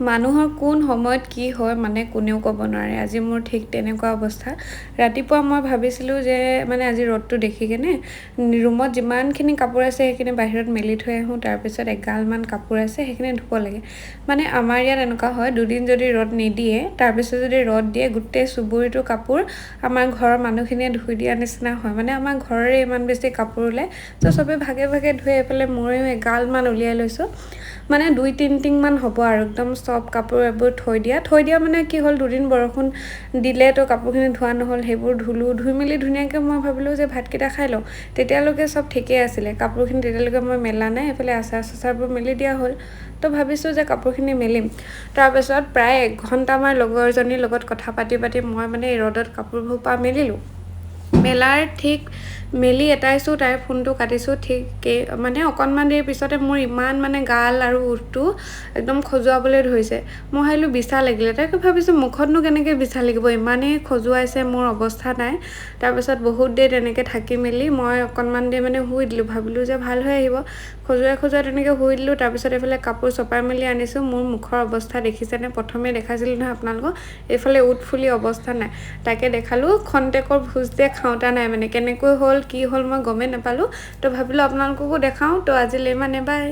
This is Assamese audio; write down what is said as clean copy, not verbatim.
মানুহৰ কোন সময়ত কি হয় মানে কোনেও ক'ব নোৱাৰে। আজি মোৰ ঠিক তেনেকুৱা অৱস্থা। ৰাতিপুৱা মই ভাবিছিলোঁ যে মানে আজি ৰ'দটো দেখি কেনে ৰুমত যিমানখিনি কাপোৰ আছে সেইখিনি বাহিৰত মেলি থৈ আহোঁ। তাৰপিছত এগালমান কাপোৰ আছে সেইখিনি ধুব লাগে। মানে আমাৰ ইয়াত এনেকুৱা হয়, দুদিন যদি ৰ'দ নিদিয়ে তাৰপিছত যদি ৰ'দ দিয়ে গোটেই চুবুৰীটো কাপোৰ আমাৰ ঘৰৰ মানুহখিনিয়ে ধুই দিয়া নিচিনা হয়। মানে আমাৰ ঘৰৰে ইমান বেছি কাপোৰ ওলায়, তো চবে ভাগে ভাগে ধুই এইফালে ময়ো এগালমান উলিয়াই লৈছোঁ। মানে 2-3 টিংমান হ'ব আৰু একদম চব কাপোৰ এইবোৰ থৈ দিয়া মানে কি হ'ল, দুদিন বৰষুণ দিলে তো কাপোৰখিনি ধোৱা নহ'ল, সেইবোৰ ধুই মেলি ধুনীয়াকৈ মই ভাবিলোঁ যে ভাতকেইটা খাই লওঁ। তেতিয়ালৈকে চব ঠিকেই আছিলে, কাপোৰখিনি তেতিয়ালৈকে মই মেলা নাই, এইফালে আচাৰ-চাচাৰবোৰ মেলি দিয়া হ'ল। তো ভাবিছোঁ যে কাপোৰখিনি মেলিম। তাৰপিছত প্ৰায় 1 ঘণ্টামান লগৰজনীৰ লগত কথা পাতি মই মানে এই ৰ'দত কাপোৰবোৰ মেলিলোঁ। মেলাৰ ঠিক মেলি এটাইছোঁ, তাইৰ ফোনটো কাটিছোঁ, ঠিক মানে অকণমান দেৰি পিছতে মোৰ ইমান মানে গাল আৰু উঠটো একদম খজুৱাবলৈ ধৰিছে। মই ভাবিলোঁ বিচা লাগিলে, তাকে ভাবিছোঁ মুখতনো কেনেকৈ বিচা লাগিব, ইমানেই খজুৱাইছে, মোৰ অৱস্থা নাই। তাৰপিছত বহুত দেৰি তেনেকৈ থাকি মেলি মই অকণমান দেৰি মানে শুই দিলোঁ, ভাবিলোঁ যে ভাল হৈ আহিব। খজুৱাই তেনেকৈ শুই দিলোঁ। তাৰপিছত এইফালে কাপোৰ চপাই মেলি আনিছোঁ। মোৰ মুখৰ অৱস্থা দেখিছেনে? প্ৰথমে দেখাইছিলোঁ নহয় আপোনালোকক, এইফালে উঠ ফুলি অৱস্থা নাই। তাকে দেখালোঁ, খন্তেকৰ ভোজ যে খাওঁতা নাই, মানে কেনেকৈ হ'ল কি হ'ল মই গমেই নাপালোঁ। তো ভাবিলোঁ আপোনালোককো দেখাওঁ। তো আজিলৈ ইমানে, বাই।